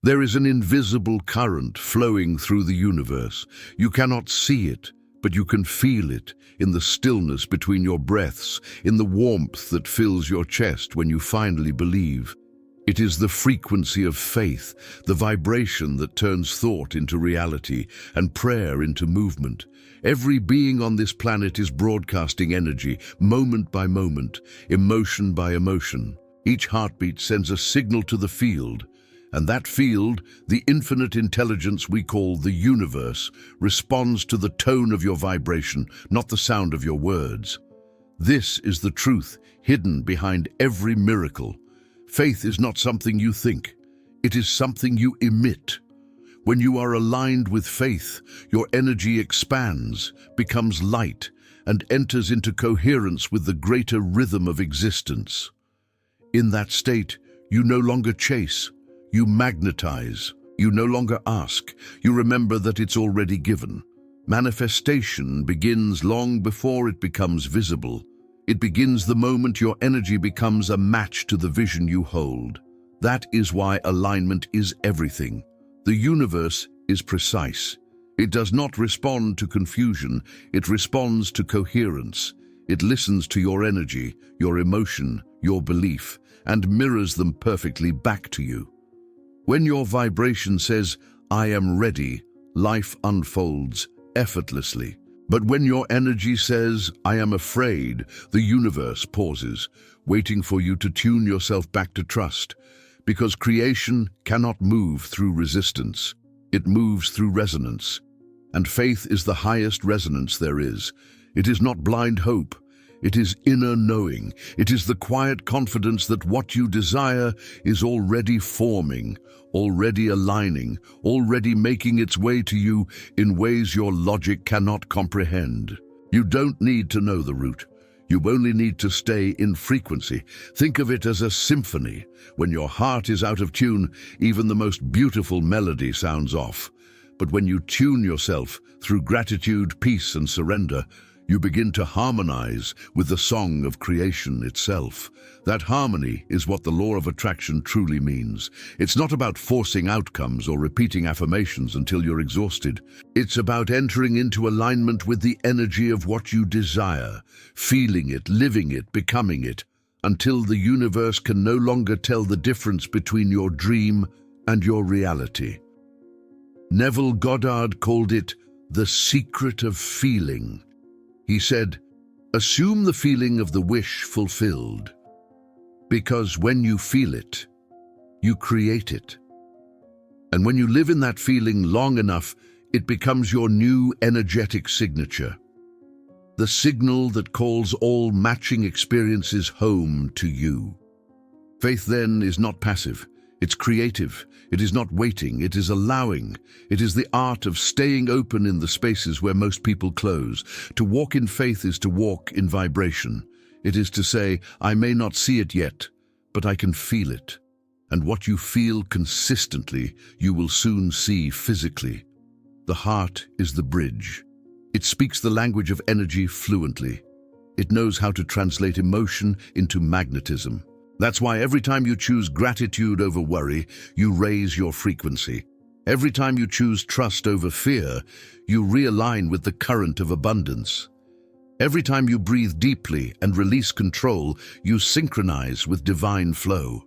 There is an invisible current flowing through the universe. You cannot see it, but you can feel it in the stillness between your breaths, in the warmth that fills your chest when you finally believe. It is the frequency of faith, the vibration that turns thought into reality and prayer into movement. Every being on this planet is broadcasting energy, moment by moment, emotion by emotion. Each heartbeat sends a signal to the field, and that field, the infinite intelligence we call the universe, responds to the tone of your vibration, not the sound of your words. This is the truth hidden behind every miracle. Faith is not something you think. It is something you emit. When you are aligned with faith, your energy expands, becomes light, and enters into coherence with the greater rhythm of existence. In that state, you no longer chase. You magnetize. You no longer ask. You remember that it's already given. Manifestation begins long before it becomes visible. It begins the moment your energy becomes a match to the vision you hold. That is why alignment is everything. The universe is precise. It does not respond to confusion. It responds to coherence. It listens to your energy, your emotion, your belief, and mirrors them perfectly back to you. When your vibration says, "I am ready," life unfolds effortlessly. But when your energy says, "I am afraid," the universe pauses, waiting for you to tune yourself back to trust. Because creation cannot move through resistance. It moves through resonance. And faith is the highest resonance there is. It is not blind hope. It is inner knowing. It is the quiet confidence that what you desire is already forming, already aligning, already making its way to you in ways your logic cannot comprehend. You don't need to know the route. You only need to stay in frequency. Think of it as a symphony. When your heart is out of tune, even the most beautiful melody sounds off. But when you tune yourself through gratitude, peace, and surrender, you begin to harmonize with the song of creation itself. That harmony is what the law of attraction truly means. It's not about forcing outcomes or repeating affirmations until you're exhausted. It's about entering into alignment with the energy of what you desire, feeling it, living it, becoming it, until the universe can no longer tell the difference between your dream and your reality. Neville Goddard called it the secret of feeling. He said, "Assume the feeling of the wish fulfilled, because when you feel it, you create it. And when you live in that feeling long enough, it becomes your new energetic signature, the signal that calls all matching experiences home to you." Faith then is not passive. It's creative. It is not waiting. It is allowing. It is the art of staying open in the spaces where most people close. To walk in faith is to walk in vibration. It is to say, "I may not see it yet, but I can feel it." And what you feel consistently, you will soon see physically. The heart is the bridge. It speaks the language of energy fluently. It knows how to translate emotion into magnetism. That's why every time you choose gratitude over worry, you raise your frequency. Every time you choose trust over fear, you realign with the current of abundance. Every time you breathe deeply and release control, you synchronize with divine flow.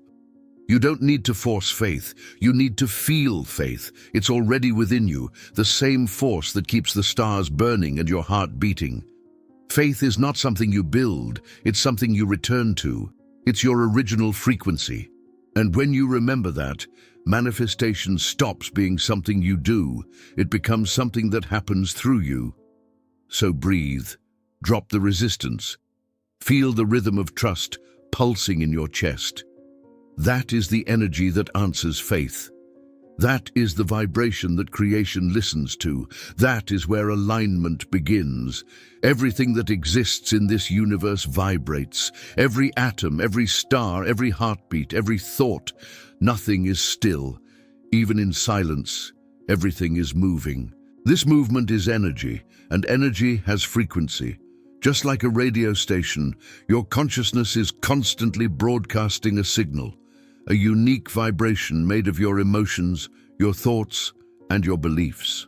You don't need to force faith. You need to feel faith. It's already within you, the same force that keeps the stars burning and your heart beating. Faith is not something you build. It's something you return to. It's your original frequency. And when you remember that, manifestation stops being something you do. It becomes something that happens through you. So breathe. Drop the resistance. Feel the rhythm of trust pulsing in your chest. That is the energy that answers faith. That is the vibration that creation listens to. That is where alignment begins. Everything that exists in this universe vibrates. Every atom, every star, every heartbeat, every thought. Nothing is still. Even in silence, everything is moving. This movement is energy, and energy has frequency. Just like a radio station, your consciousness is constantly broadcasting a signal. a unique vibration made of your emotions, your thoughts, and your beliefs.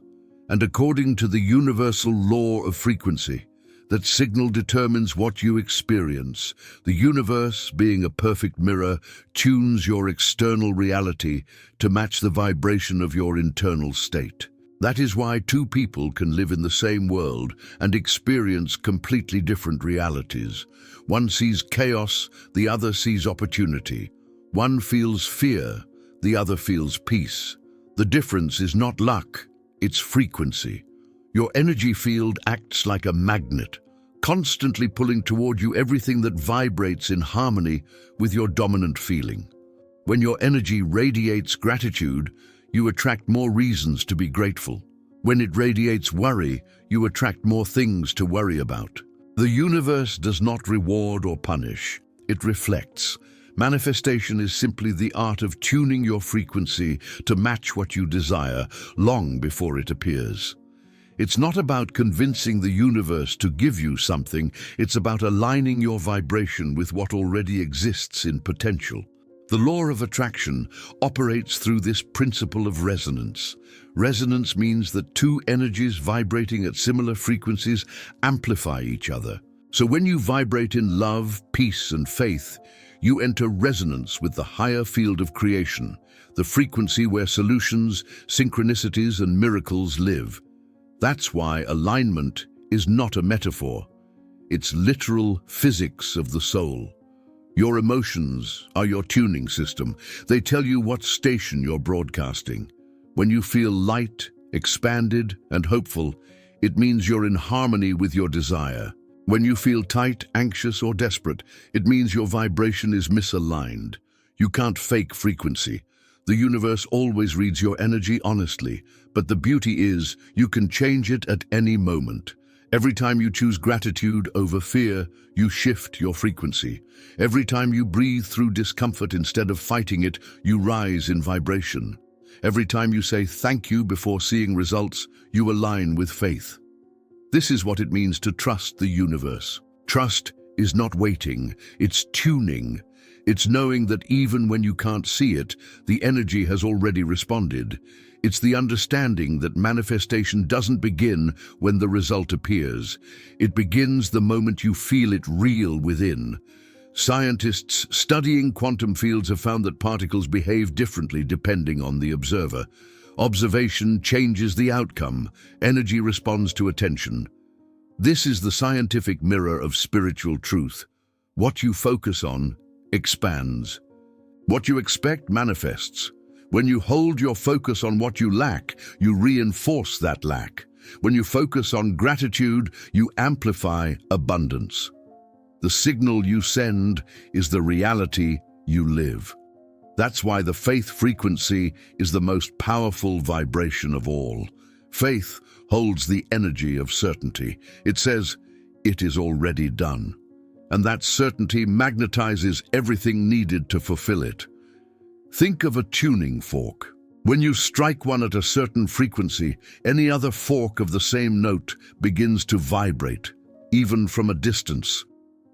And according to the universal law of frequency, that signal determines what you experience. The universe, being a perfect mirror, tunes your external reality to match the vibration of your internal state. That is why two people can live in the same world and experience completely different realities. One sees chaos, the other sees opportunity. One feels fear, the other feels peace. The difference is not luck, it's frequency. Your energy field acts like a magnet, constantly pulling toward you everything that vibrates in harmony with your dominant feeling. When your energy radiates gratitude, you attract more reasons to be grateful. When it radiates worry, you attract more things to worry about. The universe does not reward or punish, it reflects. Manifestation is simply the art of tuning your frequency to match what you desire long before it appears. It's not about convincing the universe to give you something, it's about aligning your vibration with what already exists in potential. The law of attraction operates through this principle of resonance. Resonance means that two energies vibrating at similar frequencies amplify each other. So when you vibrate in love, peace, and faith, you enter resonance with the higher field of creation, the frequency where solutions, synchronicities, and miracles live. That's why alignment is not a metaphor. It's literal physics of the soul. Your emotions are your tuning system. They tell you what station you're broadcasting. When you feel light, expanded, and hopeful, it means you're in harmony with your desire. When you feel tight, anxious, or desperate, it means your vibration is misaligned. You can't fake frequency. The universe always reads your energy honestly, but the beauty is you can change it at any moment. Every time you choose gratitude over fear, you shift your frequency. Every time you breathe through discomfort instead of fighting it, you rise in vibration. Every time you say thank you before seeing results, you align with faith. This is what it means to trust the universe. Trust is not waiting, it's tuning. It's knowing that even when you can't see it, the energy has already responded. It's the understanding that manifestation doesn't begin when the result appears. It begins the moment you feel it real within. Scientists studying quantum fields have found that particles behave differently depending on the observer. Observation changes the outcome. Energy responds to attention. This is the scientific mirror of spiritual truth. What you focus on expands. What you expect manifests. When you hold your focus on what you lack, you reinforce that lack. When you focus on gratitude, you amplify abundance. The signal you send is the reality you live. That's why the faith frequency is the most powerful vibration of all. Faith holds the energy of certainty. It says, "It is already done." And that certainty magnetizes everything needed to fulfill it. Think of a tuning fork. When you strike one at a certain frequency, any other fork of the same note begins to vibrate, even from a distance.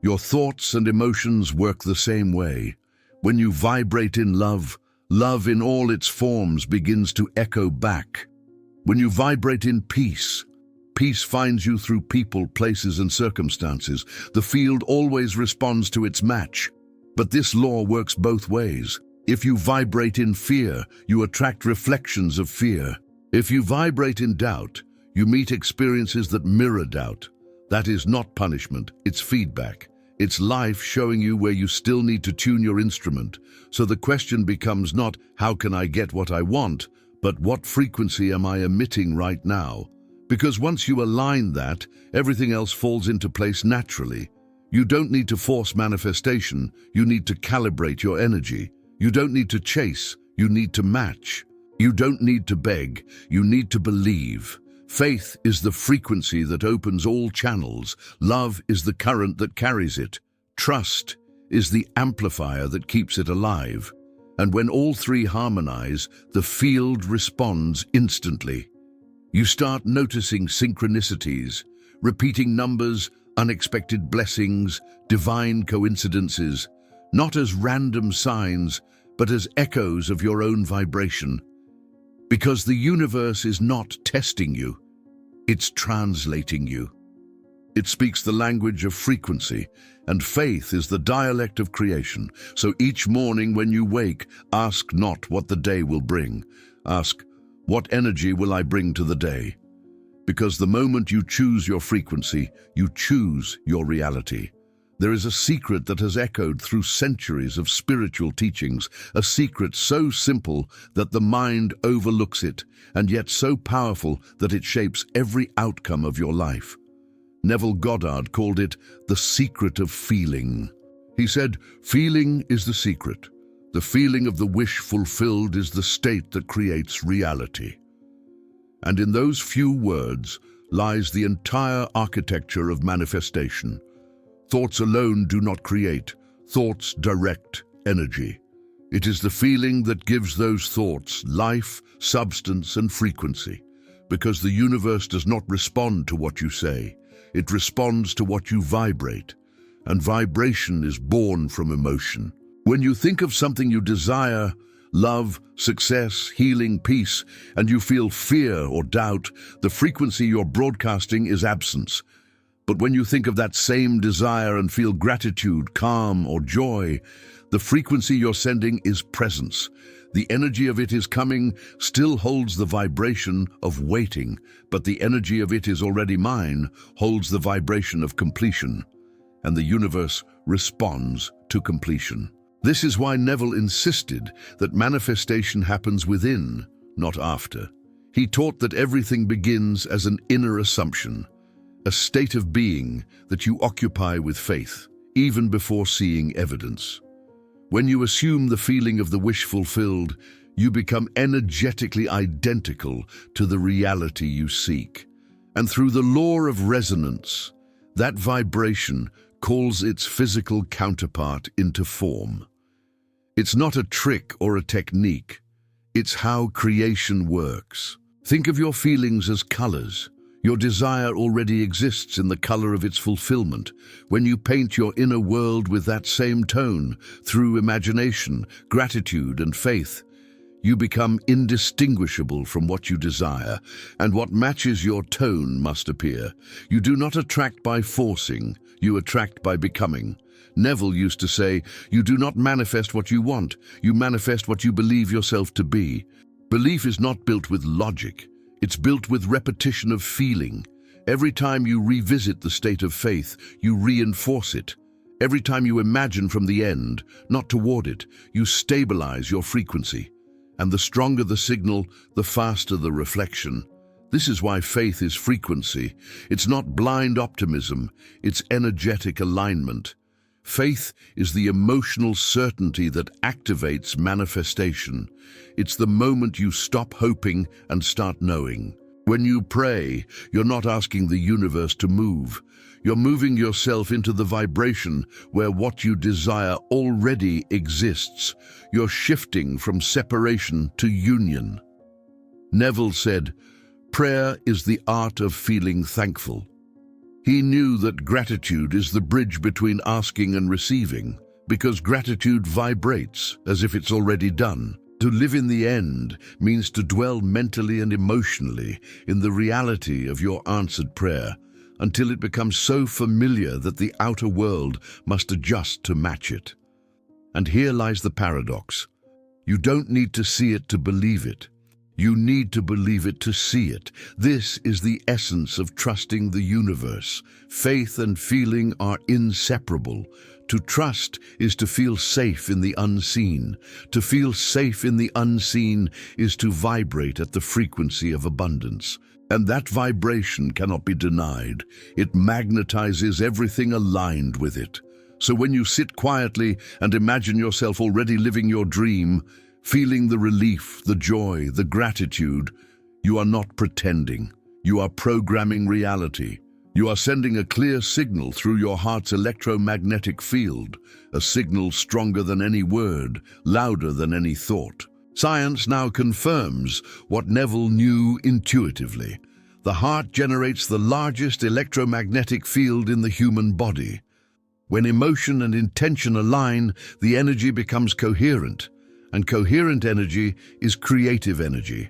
Your thoughts and emotions work the same way. When you vibrate in love, love in all its forms begins to echo back. When you vibrate in peace, peace finds you through people, places, and circumstances. The field always responds to its match. But this law works both ways. If you vibrate in fear, you attract reflections of fear. If you vibrate in doubt, you meet experiences that mirror doubt. That is not punishment, it's feedback. It's life showing you where you still need to tune your instrument. So the question becomes not, how can I get what I want, but what frequency am I emitting right now? Because once you align that, everything else falls into place naturally. You don't need to force manifestation, you need to calibrate your energy. You don't need to chase, you need to match. You don't need to beg, you need to believe. Faith is the frequency that opens all channels. Love is the current that carries it. Trust is the amplifier that keeps it alive. And when all three harmonize, the field responds instantly. You start noticing synchronicities, repeating numbers, unexpected blessings, divine coincidences, not as random signs, but as echoes of your own vibration. Because the universe is not testing you, it's translating you. It speaks the language of frequency, and faith is the dialect of creation. So each morning when you wake, ask not what the day will bring. Ask, what energy will I bring to the day? Because the moment you choose your frequency, you choose your reality. There is a secret that has echoed through centuries of spiritual teachings, a secret so simple that the mind overlooks it, and yet so powerful that it shapes every outcome of your life. Neville Goddard called it the secret of feeling. He said, feeling is the secret. The feeling of the wish fulfilled is the state that creates reality. And in those few words lies the entire architecture of manifestation. Thoughts alone do not create. Thoughts direct energy. It is the feeling that gives those thoughts life, substance, and frequency. Because the universe does not respond to what you say. It responds to what you vibrate. And vibration is born from emotion. When you think of something you desire, love, success, healing, peace, and you feel fear or doubt, the frequency you're broadcasting is absence. But when you think of that same desire and feel gratitude, calm, or joy, the frequency you're sending is presence. The energy of it is coming still holds the vibration of waiting, but the energy of it is already mine, holds the vibration of completion. And the universe responds to completion. This is why Neville insisted that manifestation happens within, not after. He taught that everything begins as an inner assumption, a state of being that you occupy with faith, even before seeing evidence. When you assume the feeling of the wish fulfilled, you become energetically identical to the reality you seek. And through the law of resonance, that vibration calls its physical counterpart into form. It's not a trick or a technique. It's how creation works. Think of your feelings as colors. Your desire already exists in the color of its fulfillment. When you paint your inner world with that same tone, through imagination, gratitude, and faith, you become indistinguishable from what you desire, and what matches your tone must appear. You do not attract by forcing, you attract by becoming. Neville used to say, you do not manifest what you want, you manifest what you believe yourself to be. Belief is not built with logic. It's built with repetition of feeling. Every time you revisit the state of faith, you reinforce it. Every time you imagine from the end, not toward it, you stabilize your frequency. And the stronger the signal, the faster the reflection. This is why faith is frequency. It's not blind optimism, it's energetic alignment. Faith is the emotional certainty that activates manifestation. It's the moment you stop hoping and start knowing. When you pray, you're not asking the universe to move. You're moving yourself into the vibration where what you desire already exists. You're shifting from separation to union. Neville said, prayer is the art of feeling thankful. He knew that gratitude is the bridge between asking and receiving, because gratitude vibrates as if it's already done. To live in the end means to dwell mentally and emotionally in the reality of your answered prayer, until it becomes so familiar that the outer world must adjust to match it. And here lies the paradox. You don't need to see it to believe it. You need to believe it to see it. This is the essence of trusting the universe. Faith and feeling are inseparable. To trust is to feel safe in the unseen. To feel safe in the unseen is to vibrate at the frequency of abundance. And that vibration cannot be denied. It magnetizes everything aligned with it. So when you sit quietly and imagine yourself already living your dream, feeling the relief, the joy, the gratitude, you are not pretending. You are programming reality. You are sending a clear signal through your heart's electromagnetic field, a signal stronger than any word, louder than any thought. Science now confirms what Neville knew intuitively. The heart generates the largest electromagnetic field in the human body. When emotion and intention align, the energy becomes coherent, And coherent energy is creative energy.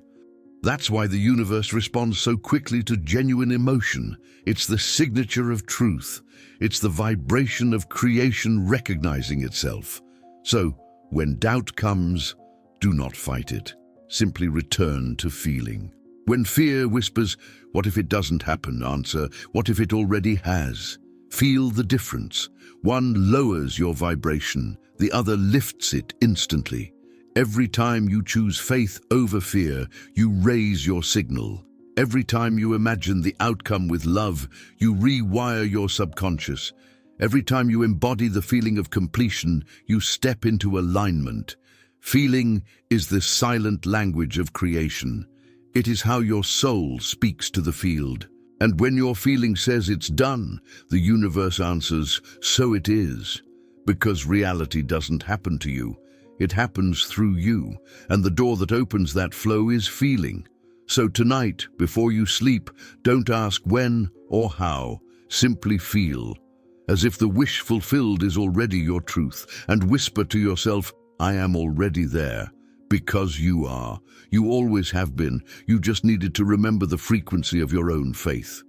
That's why the universe responds so quickly to genuine emotion. It's the signature of truth. It's the vibration of creation recognizing itself. So, when doubt comes, do not fight it. Simply return to feeling. When fear whispers, "What if it doesn't happen?" answer, "What if it already has?" Feel the difference. One lowers your vibration, the other lifts it instantly. Every time you choose faith over fear, you raise your signal. Every time you imagine the outcome with love, you rewire your subconscious. Every time you embody the feeling of completion, you step into alignment. Feeling is the silent language of creation. It is how your soul speaks to the field. And when your feeling says it's done, the universe answers, "So it is." Because reality doesn't happen to you. It happens through you, and the door that opens that flow is feeling. So tonight, before you sleep, don't ask when or how. Simply feel, as if the wish fulfilled is already your truth, and whisper to yourself, "I am already there." Because you are. You always have been. You just needed to remember the frequency of your own faith.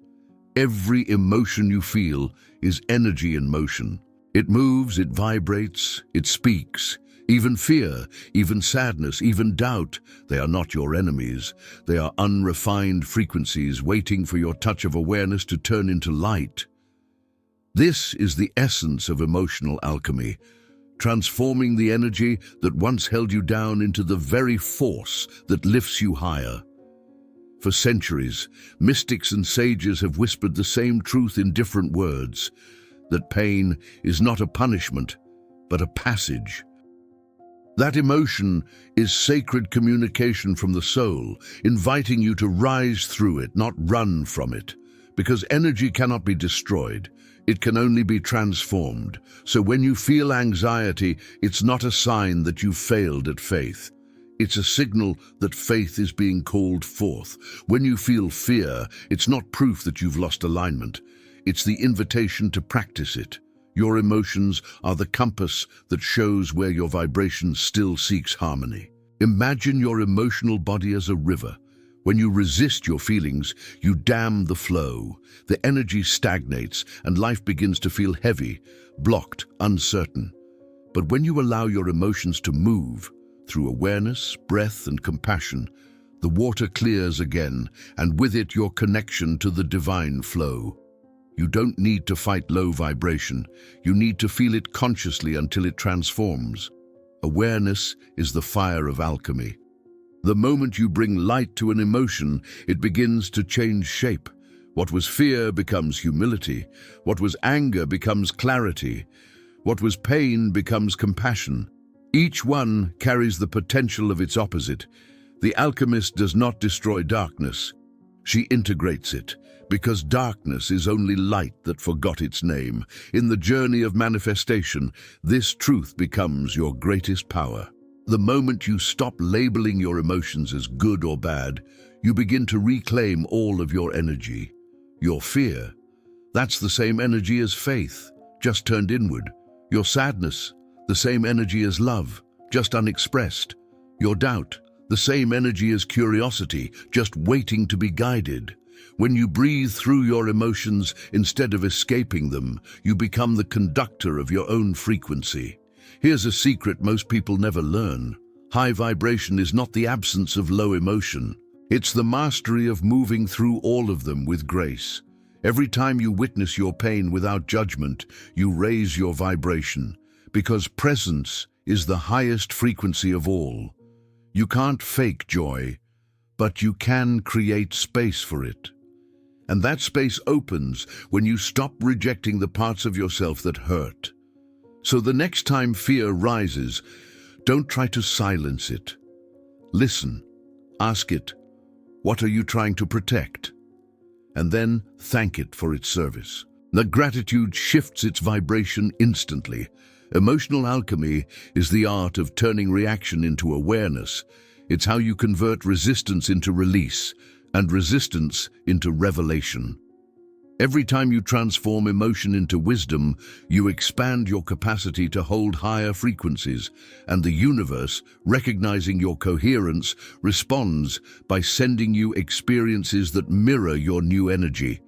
Every emotion you feel is energy in motion. It moves, it vibrates, it speaks. Even fear, even sadness, even doubt, they are not your enemies. They are unrefined frequencies waiting for your touch of awareness to turn into light. This is the essence of emotional alchemy, transforming the energy that once held you down into the very force that lifts you higher. For centuries, mystics and sages have whispered the same truth in different words, that pain is not a punishment, but a passage. That emotion is sacred communication from the soul, inviting you to rise through it, not run from it. Because energy cannot be destroyed, it can only be transformed. So when you feel anxiety, it's not a sign that you've failed at faith. It's a signal that faith is being called forth. When you feel fear, it's not proof that you've lost alignment. It's the invitation to practice it. Your emotions are the compass that shows where your vibration still seeks harmony. Imagine your emotional body as a river. When you resist your feelings, you dam the flow. The energy stagnates and life begins to feel heavy, blocked, uncertain. But when you allow your emotions to move, through awareness, breath, and compassion, the water clears again, and with it your connection to the divine flow. You don't need to fight low vibration. You need to feel it consciously until it transforms. Awareness is the fire of alchemy. The moment you bring light to an emotion, it begins to change shape. What was fear becomes humility. What was anger becomes clarity. What was pain becomes compassion. Each one carries the potential of its opposite. The alchemist does not destroy darkness. She integrates it, because darkness is only light that forgot its name. In the journey of manifestation, this truth becomes your greatest power. The moment you stop labeling your emotions as good or bad, you begin to reclaim all of your energy. Your fear, that's the same energy as faith, just turned inward. Your sadness, the same energy as love, just unexpressed. Your doubt, the same energy as curiosity, just waiting to be guided. When you breathe through your emotions instead of escaping them, you become the conductor of your own frequency. Here's a secret most people never learn. High vibration is not the absence of low emotion. It's the mastery of moving through all of them with grace. Every time you witness your pain without judgment, you raise your vibration, because presence is the highest frequency of all. You can't fake joy, but you can create space for it. And that space opens when you stop rejecting the parts of yourself that hurt. So the next time fear rises, don't try to silence it. Listen, ask it, what are you trying to protect? And then thank it for its service. The gratitude shifts its vibration instantly. Emotional alchemy is the art of turning reaction into awareness. It's how you convert resistance into release and resistance into revelation. Every time you transform emotion into wisdom, you expand your capacity to hold higher frequencies, and the universe, recognizing your coherence, responds by sending you experiences that mirror your new energy.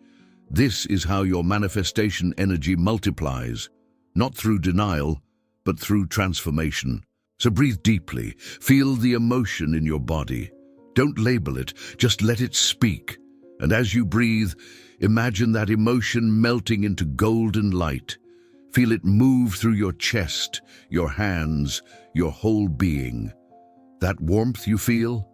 This is how your manifestation energy multiplies, not through denial, but through transformation. So breathe deeply, feel the emotion in your body. Don't label it, just let it speak. And as you breathe, imagine that emotion melting into golden light. Feel it move through your chest, your hands, your whole being. That warmth you feel?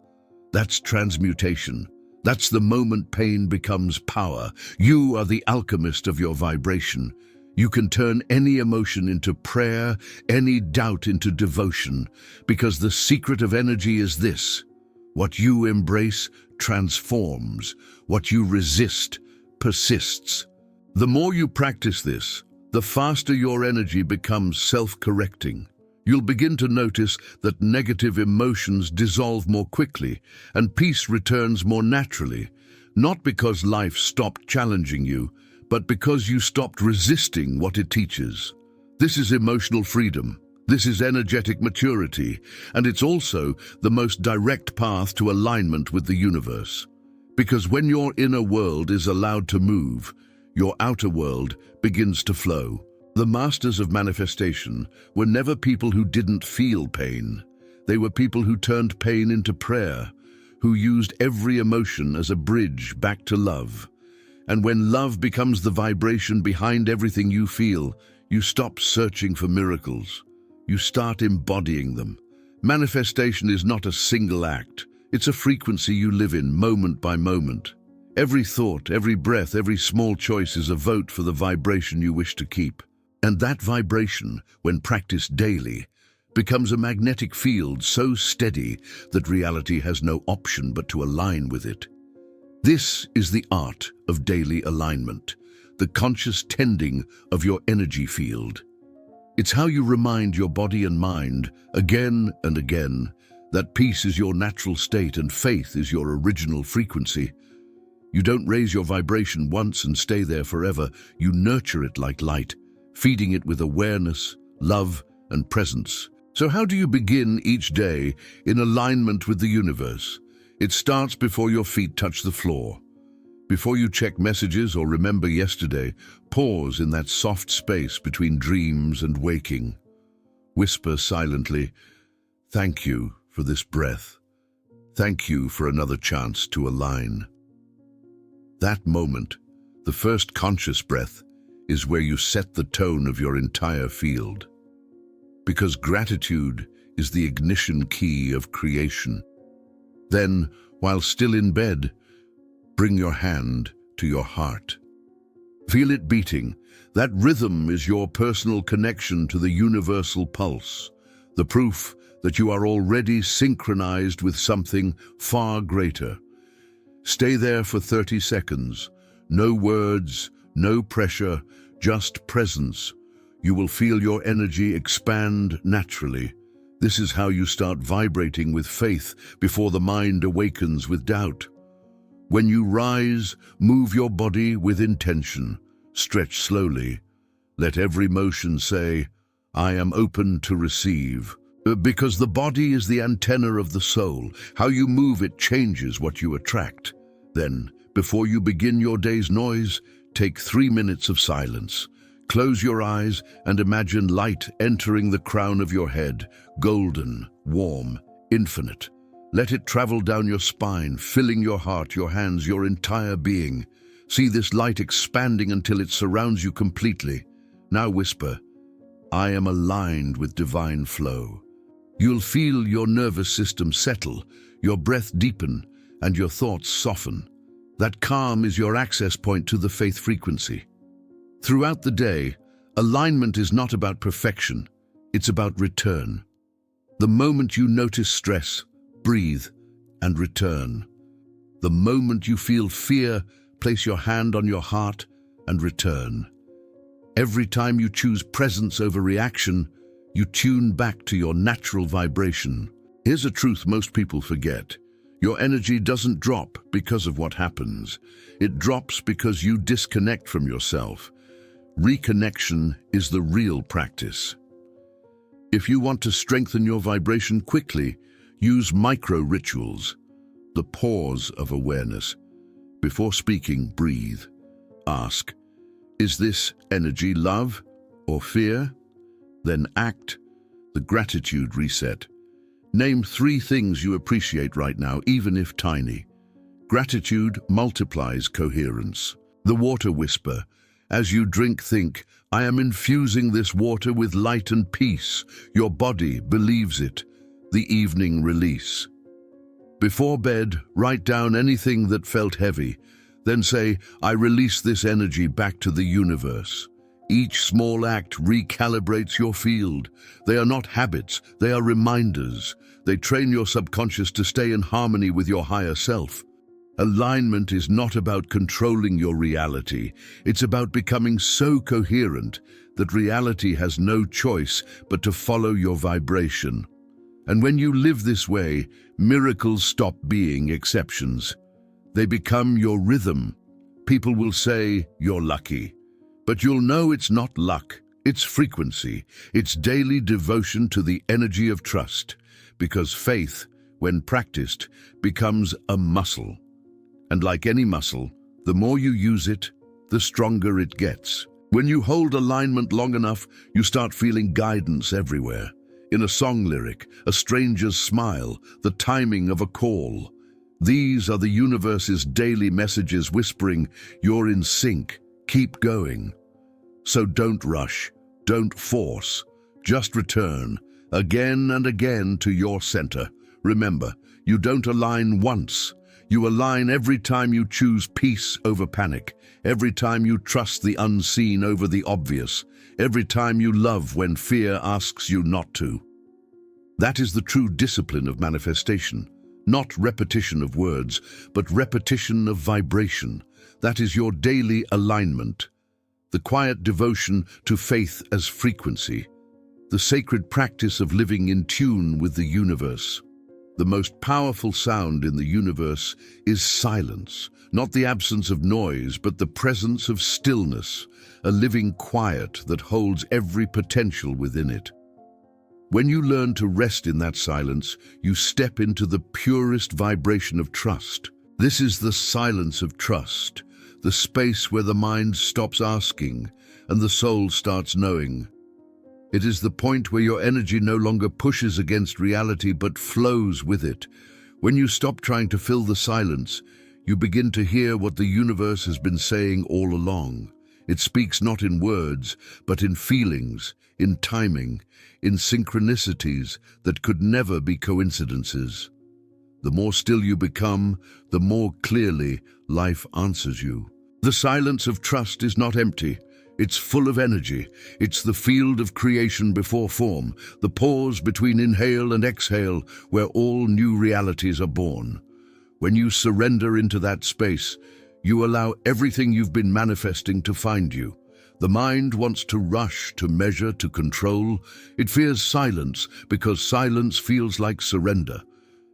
That's transmutation. That's the moment pain becomes power. You are the alchemist of your vibration. You can turn any emotion into prayer, any doubt into devotion, because the secret of energy is this: what you embrace transforms, what you resist persists. The more you practice this, the faster your energy becomes self-correcting. You'll begin to notice that negative emotions dissolve more quickly and peace returns more naturally, not because life stopped challenging you, but because you stopped resisting what it teaches. This is emotional freedom. This is energetic maturity, and it's also the most direct path to alignment with the universe. Because when your inner world is allowed to move, your outer world begins to flow. The masters of manifestation were never people who didn't feel pain. They were people who turned pain into prayer, who used every emotion as a bridge back to love. And when love becomes the vibration behind everything you feel, you stop searching for miracles. You start embodying them. Manifestation is not a single act. It's a frequency you live in moment by moment. Every thought, every breath, every small choice is a vote for the vibration you wish to keep. And that vibration, when practiced daily, becomes a magnetic field so steady that reality has no option but to align with it. This is the art of daily alignment, the conscious tending of your energy field. It's how you remind your body and mind, again and again, that peace is your natural state and faith is your original frequency. You don't raise your vibration once and stay there forever. You nurture it like light, feeding it with awareness, love, and presence. So how do you begin each day in alignment with the universe? It starts before your feet touch the floor. Before you check messages or remember yesterday, pause in that soft space between dreams and waking. Whisper silently, "Thank you for this breath. Thank you for another chance to align." That moment, the first conscious breath, is where you set the tone of your entire field. Because gratitude is the ignition key of creation. Then, while still in bed, bring your hand to your heart. Feel it beating. That rhythm is your personal connection to the universal pulse, the proof that you are already synchronized with something far greater. Stay there for 30 seconds. No words, no pressure, just presence. You will feel your energy expand naturally. This is how you start vibrating with faith before the mind awakens with doubt. When you rise, move your body with intention. Stretch slowly. Let every motion say, "I am open to receive." Because the body is the antenna of the soul. How you move it changes what you attract. Then, before you begin your day's noise, take 3 minutes of silence. Close your eyes and imagine light entering the crown of your head, golden, warm, infinite. Let it travel down your spine, filling your heart, your hands, your entire being. See this light expanding until it surrounds you completely. Now whisper, "I am aligned with divine flow." You'll feel your nervous system settle, your breath deepen, and your thoughts soften. That calm is your access point to the faith frequency. Throughout the day, alignment is not about perfection, it's about return. The moment you notice stress, breathe and return. The moment you feel fear, place your hand on your heart and return. Every time you choose presence over reaction, you tune back to your natural vibration. Here's a truth most people forget. Your energy doesn't drop because of what happens. It drops because you disconnect from yourself. Reconnection is the real practice. If you want to strengthen your vibration quickly, use micro-rituals, the pause of awareness. Before speaking, breathe. Ask, is this energy love or fear? Then act, the gratitude reset. Name 3 things you appreciate right now, even if tiny. Gratitude multiplies coherence. The water whisper. As you drink, think, I am infusing this water with light and peace. Your body believes it. The evening release. Before bed, write down anything that felt heavy. Then say, I release this energy back to the universe. Each small act recalibrates your field. They are not habits, they are reminders. They train your subconscious to stay in harmony with your higher self. Alignment is not about controlling your reality. It's about becoming so coherent that reality has no choice but to follow your vibration. And when you live this way, miracles stop being exceptions. They become your rhythm. People will say, you're lucky. But you'll know it's not luck, it's frequency. It's daily devotion to the energy of trust. Because faith, when practiced, becomes a muscle. And like any muscle, the more you use it, the stronger it gets. When you hold alignment long enough, you start feeling guidance everywhere. In a song lyric, a stranger's smile, the timing of a call. These are the universe's daily messages whispering, you're in sync, keep going. So don't rush, don't force, just return, again and again to your center. Remember, you don't align once. You align every time you choose peace over panic, every time you trust the unseen over the obvious, every time you love when fear asks you not to. That is the true discipline of manifestation. Not repetition of words, but repetition of vibration. That is your daily alignment. The quiet devotion to faith as frequency. The sacred practice of living in tune with the universe. The most powerful sound in the universe is silence, not the absence of noise, but the presence of stillness, a living quiet that holds every potential within it. When you learn to rest in that silence, you step into the purest vibration of trust. This is the silence of trust, the space where the mind stops asking and the soul starts knowing. It is the point where your energy no longer pushes against reality but flows with it. When you stop trying to fill the silence, you begin to hear what the universe has been saying all along. It speaks not in words, but in feelings, in timing, in synchronicities that could never be coincidences. The more still you become, the more clearly life answers you. The silence of trust is not empty. It's full of energy. It's the field of creation before form, the pause between inhale and exhale where all new realities are born. When you surrender into that space, you allow everything you've been manifesting to find you. The mind wants to rush, to measure, to control. It fears silence because silence feels like surrender.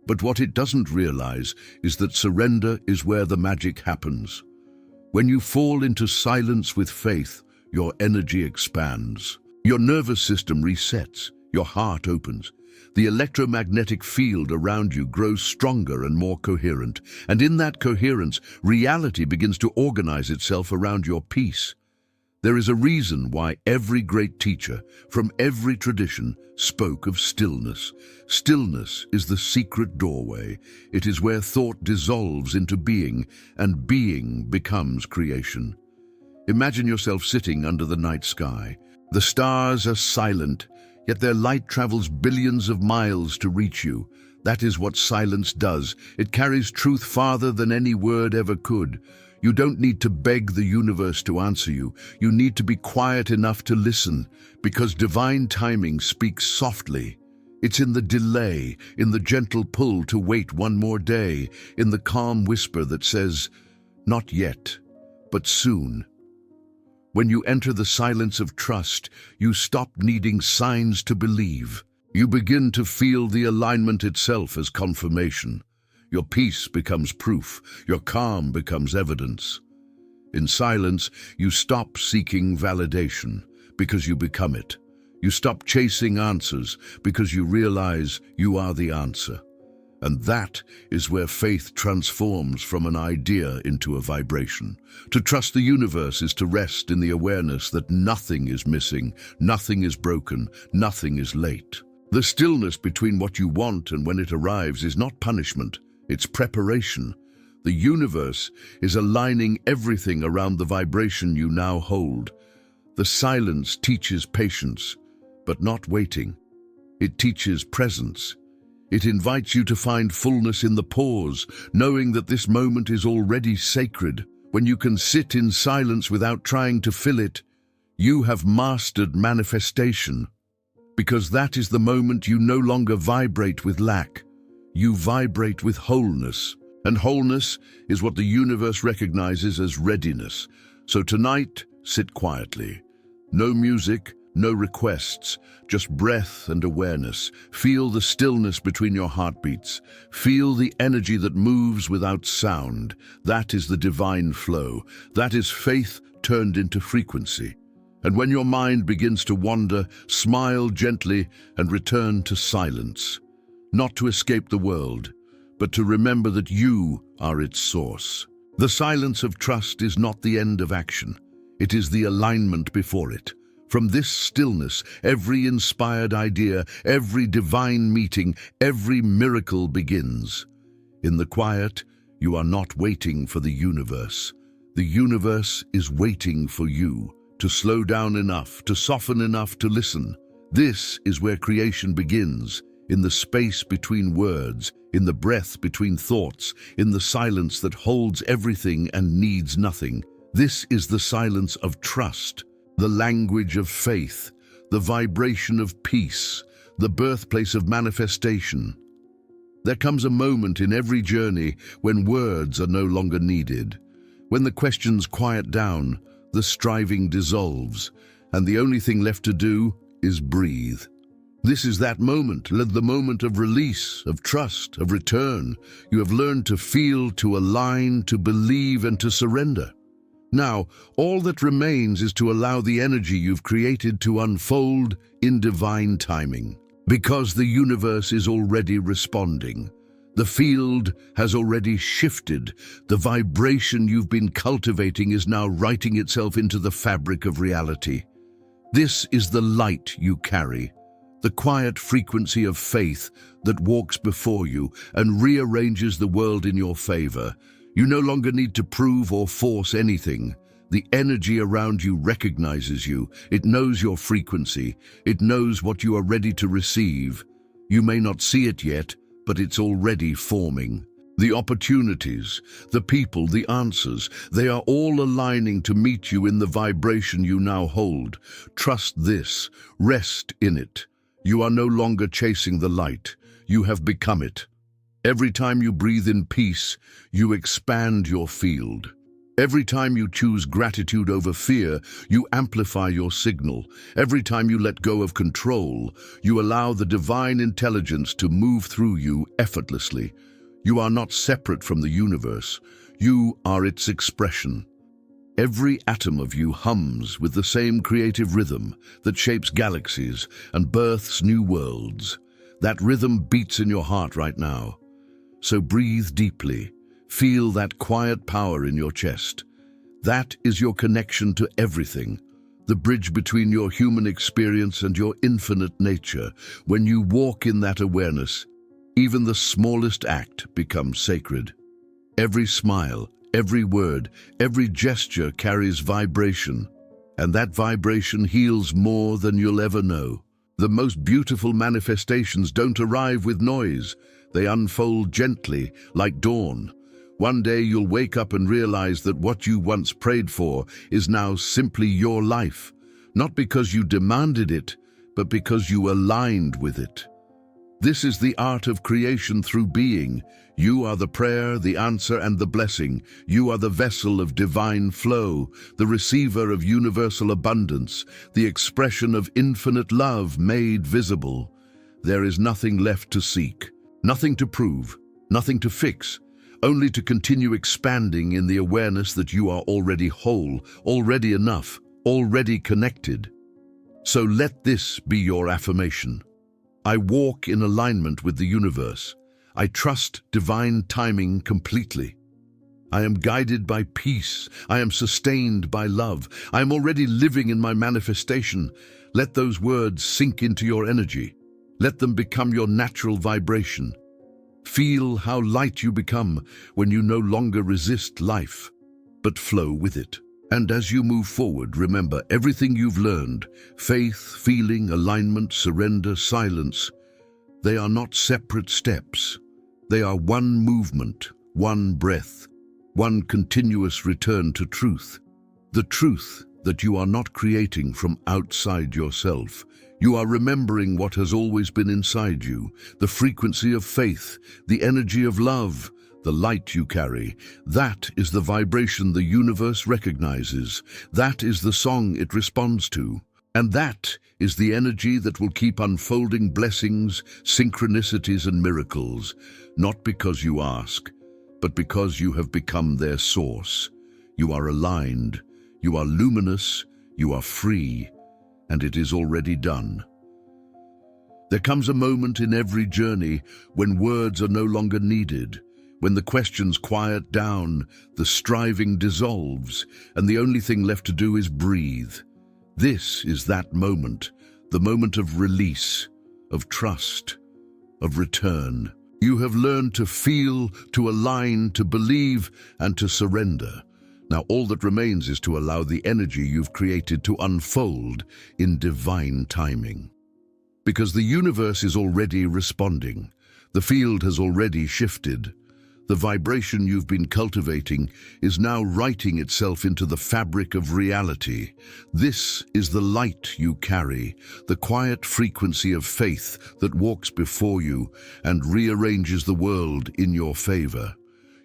But what it doesn't realize is that surrender is where the magic happens. When you fall into silence with faith, your energy expands. Your nervous system resets. Your heart opens. The electromagnetic field around you grows stronger and more coherent. And in that coherence, reality begins to organize itself around your peace. There is a reason why every great teacher, from every tradition, spoke of stillness. Stillness is the secret doorway. It is where thought dissolves into being, and being becomes creation. Imagine yourself sitting under the night sky. The stars are silent, yet their light travels billions of miles to reach you. That is what silence does. It carries truth farther than any word ever could. You don't need to beg the universe to answer you. You need to be quiet enough to listen, because divine timing speaks softly. It's in the delay, in the gentle pull to wait one more day, in the calm whisper that says, not yet, but soon. When you enter the silence of trust, you stop needing signs to believe. You begin to feel the alignment itself as confirmation. Your peace becomes proof. Your calm becomes evidence. In silence, you stop seeking validation because you become it. You stop chasing answers because you realize you are the answer. And that is where faith transforms from an idea into a vibration. To trust the universe is to rest in the awareness that nothing is missing, nothing is broken, nothing is late. The stillness between what you want and when it arrives is not punishment, it's preparation. The universe is aligning everything around the vibration you now hold. The silence teaches patience, but not waiting. It teaches presence. It invites you to find fullness in the pause, knowing that this moment is already sacred. When you can sit in silence without trying to fill it, you have mastered manifestation. Because that is the moment you no longer vibrate with lack. You vibrate with wholeness. And wholeness is what the universe recognizes as readiness. So tonight, sit quietly. No music, no requests, just breath and awareness. Feel the stillness between your heartbeats. Feel the energy that moves without sound. That is the divine flow. That is faith turned into frequency. And when your mind begins to wander, smile gently and return to silence. Not to escape the world, but to remember that you are its source. The silence of trust is not the end of action. It is the alignment before it. From this stillness, every inspired idea, every divine meeting, every miracle begins. In the quiet, you are not waiting for the universe. The universe is waiting for you to slow down enough, to soften enough to listen. This is where creation begins, in the space between words, in the breath between thoughts, in the silence that holds everything and needs nothing. This is the silence of trust. The language of faith, the vibration of peace, the birthplace of manifestation. There comes a moment in every journey when words are no longer needed, when the questions quiet down, the striving dissolves, and the only thing left to do is breathe. This is that moment, the moment of release, of trust, of return. You have learned to feel, to align, to believe, and to surrender. Now, all that remains is to allow the energy you've created to unfold in divine timing. Because the universe is already responding. The field has already shifted. The vibration you've been cultivating is now writing itself into the fabric of reality. This is the light you carry, the quiet frequency of faith that walks before you and rearranges the world in your favor. You no longer need to prove or force anything. The energy around you recognizes you. It knows your frequency. It knows what you are ready to receive. You may not see it yet, but it's already forming. The opportunities, the people, the answers, they are all aligning to meet you in the vibration you now hold. Trust this. Rest in it. You are no longer chasing the light. You have become it. Every time you breathe in peace, you expand your field. Every time you choose gratitude over fear, you amplify your signal. Every time you let go of control, you allow the divine intelligence to move through you effortlessly. You are not separate from the universe. You are its expression. Every atom of you hums with the same creative rhythm that shapes galaxies and births new worlds. That rhythm beats in your heart right now. So breathe deeply. Feel that quiet power in your chest. That is your connection to everything, the bridge between your human experience and your infinite nature. When you walk in that awareness, even the smallest act becomes sacred. Every smile, every word, every gesture carries vibration, and that vibration heals more than you'll ever know. The most beautiful manifestations don't arrive with noise. They unfold gently, like dawn. One day you'll wake up and realize that what you once prayed for is now simply your life, not because you demanded it, but because you aligned with it. This is the art of creation through being. You are the prayer, the answer, and the blessing. You are the vessel of divine flow, the receiver of universal abundance, the expression of infinite love made visible. There is nothing left to seek, nothing to prove, nothing to fix, only to continue expanding in the awareness that you are already whole, already enough, already connected. So let this be your affirmation. I walk in alignment with the universe. I trust divine timing completely. I am guided by peace. I am sustained by love. I am already living in my manifestation. Let those words sink into your energy. Let them become your natural vibration. Feel how light you become when you no longer resist life, but flow with it. And as you move forward, remember everything you've learned, faith, feeling, alignment, surrender, silence, they are not separate steps. They are one movement, one breath, one continuous return to truth. The truth that you are not creating from outside yourself. You are remembering what has always been inside you, the frequency of faith, the energy of love, the light you carry. That is the vibration the universe recognizes. That is the song it responds to. And that is the energy that will keep unfolding blessings, synchronicities, and miracles, not because you ask, but because you have become their source. You are aligned, you are luminous, you are free, and it is already done. There comes a moment in every journey when words are no longer needed, when the questions quiet down, the striving dissolves, and the only thing left to do is breathe. This is that moment, the moment of release, of trust, of return. You have learned to feel, to align, to believe, and to surrender. Now all that remains is to allow the energy you've created to unfold in divine timing. Because the universe is already responding. The field has already shifted. The vibration you've been cultivating is now writing itself into the fabric of reality. This is the light you carry, the quiet frequency of faith that walks before you and rearranges the world in your favor.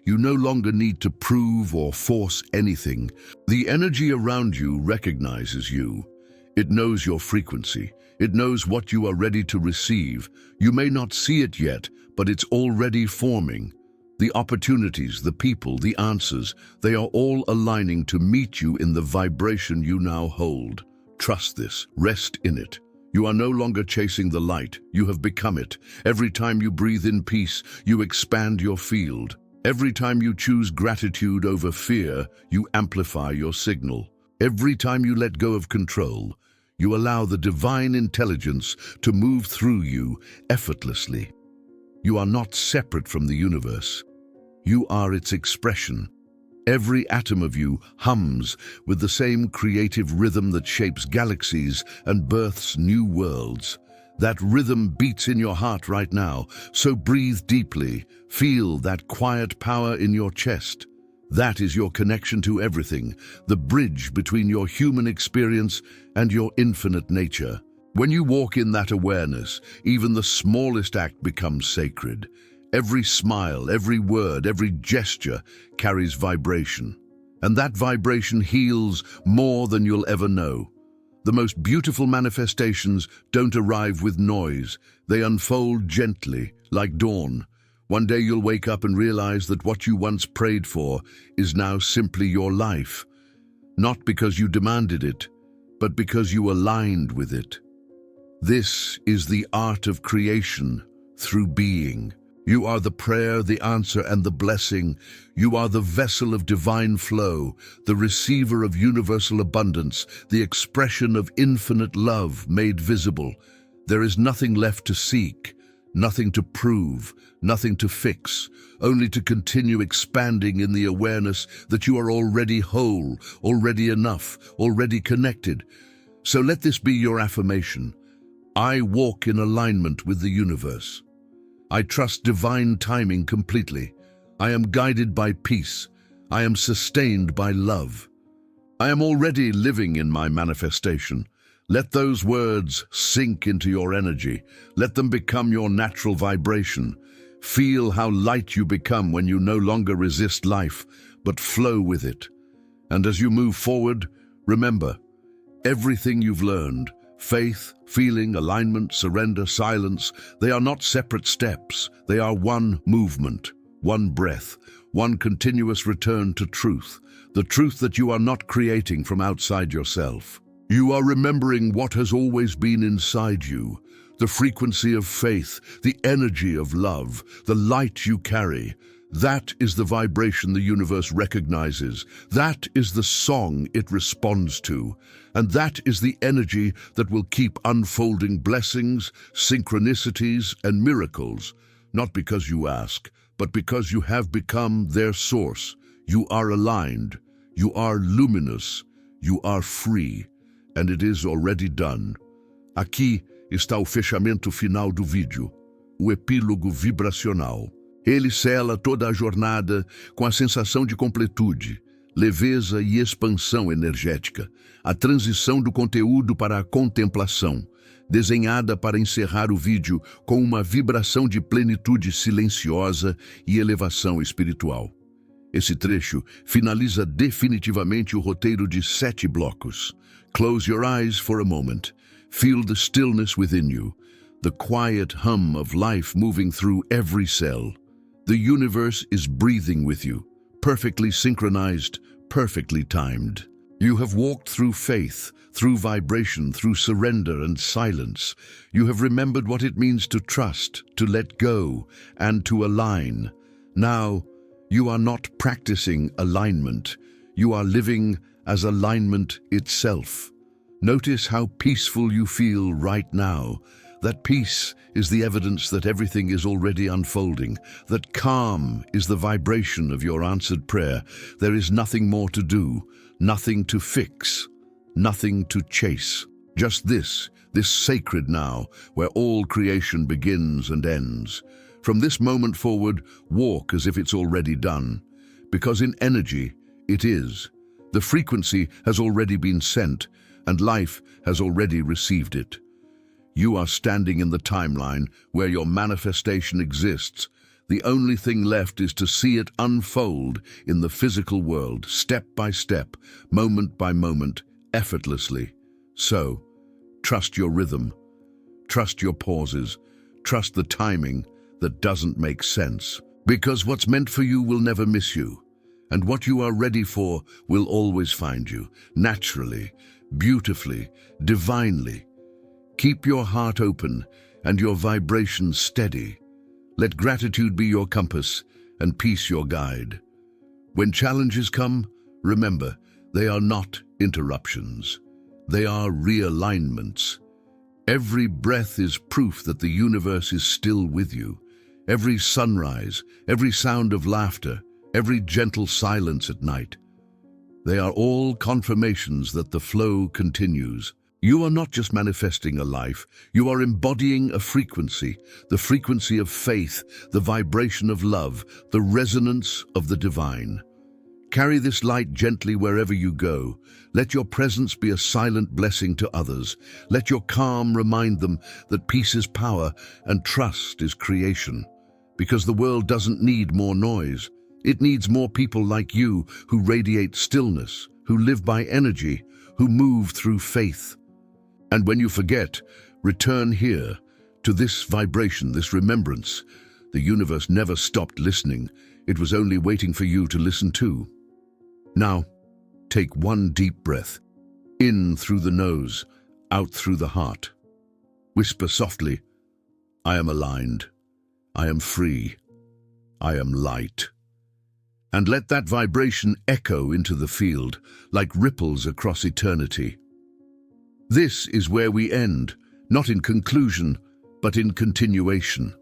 You no longer need to prove or force anything. The energy around you recognizes you. It knows your frequency. It knows what you are ready to receive. You may not see it yet, but it's already forming. The opportunities, the people, the answers, they are all aligning to meet you in the vibration you now hold. Trust this. Rest in it. You are no longer chasing the light. You have become it. Every time you breathe in peace, you expand your field. Every time you choose gratitude over fear, you amplify your signal. Every time you let go of control, you allow the divine intelligence to move through you effortlessly. You are not separate from the universe. You are its expression. Every atom of you hums with the same creative rhythm that shapes galaxies and births new worlds. That rhythm beats in your heart right now, so breathe deeply. Feel that quiet power in your chest. That is your connection to everything, the bridge between your human experience and your infinite nature. When you walk in that awareness, even the smallest act becomes sacred. Every smile, every word, every gesture carries vibration. And that vibration heals more than you'll ever know. The most beautiful manifestations don't arrive with noise. They unfold gently, like dawn. One day you'll wake up and realize that what you once prayed for is now simply your life. Not because you demanded it, but because you aligned with it. This is the art of creation through being. You are the prayer, the answer, and the blessing. You are the vessel of divine flow, the receiver of universal abundance, the expression of infinite love made visible. There is nothing left to seek, nothing to prove, nothing to fix, only to continue expanding in the awareness that you are already whole, already enough, already connected. So let this be your affirmation. I walk in alignment with the universe. I trust divine timing completely. I am guided by peace. I am sustained by love. I am already living in my manifestation. Let those words sink into your energy. Let them become your natural vibration. Feel how light you become when you no longer resist life, but flow with it. And as you move forward, remember, everything you've learned, Faith, feeling, alignment, surrender, silence, they are not separate steps. They are one movement, one breath, one continuous return to truth, the truth that you are not creating from outside yourself. You are remembering what has always been inside you, the frequency of faith, the energy of love, the light you carry. That is the vibration the universe recognizes. That is the song it responds to. And that is the energy that will keep unfolding blessings, synchronicities, and miracles, not because you ask, but because you have become their source. You are aligned, you are luminous, you are free, and it is already done. Aqui está o fechamento final do vídeo, o epílogo vibracional. Ele sela toda a jornada com a sensação de completude, leveza e expansão energética, a transição do conteúdo para a contemplação, desenhada para encerrar o vídeo com uma vibração de plenitude silenciosa e elevação espiritual. Esse trecho finaliza definitivamente o roteiro de 7 blocos. Close your eyes for a moment. Feel the stillness within you, the quiet hum of life moving through every cell. The universe is breathing with you, perfectly synchronized, perfectly timed. You have walked through faith, through vibration, through surrender and silence. You have remembered what it means to trust, to let go, and to align. Now, you are not practicing alignment. You are living as alignment itself. Notice how peaceful you feel right now. That peace is the evidence that everything is already unfolding. That calm is the vibration of your answered prayer. There is nothing more to do, nothing to fix, nothing to chase. Just this sacred now, where all creation begins and ends. From this moment forward, walk as if it's already done. Because in energy, it is. The frequency has already been sent, and life has already received it. You are standing in the timeline where your manifestation exists. The only thing left is to see it unfold in the physical world, step by step, moment by moment, effortlessly. So, trust your rhythm, trust your pauses, trust the timing that doesn't make sense. Because what's meant for you will never miss you, and what you are ready for will always find you, naturally, beautifully, divinely. Keep your heart open and your vibration steady. Let gratitude be your compass and peace your guide. When challenges come, remember, they are not interruptions. They are realignments. Every breath is proof that the universe is still with you. Every sunrise, every sound of laughter, every gentle silence at night. They are all confirmations that the flow continues. You are not just manifesting a life, you are embodying a frequency, the frequency of faith, the vibration of love, the resonance of the divine. Carry this light gently wherever you go. Let your presence be a silent blessing to others. Let your calm remind them that peace is power and trust is creation. Because the world doesn't need more noise. It needs more people like you who radiate stillness, who live by energy, who move through faith. And when you forget, return here, to this vibration, this remembrance. The universe never stopped listening. It was only waiting for you to listen too. Now, take one deep breath, in through the nose, out through the heart. Whisper softly, I am aligned, I am free, I am light. And let that vibration echo into the field, like ripples across eternity. This is where we end, not in conclusion, but in continuation.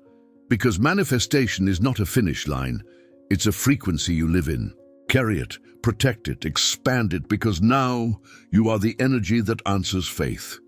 Because manifestation is not a finish line, it's a frequency you live in. Carry it, protect it, expand it, because now you are the energy that answers faith.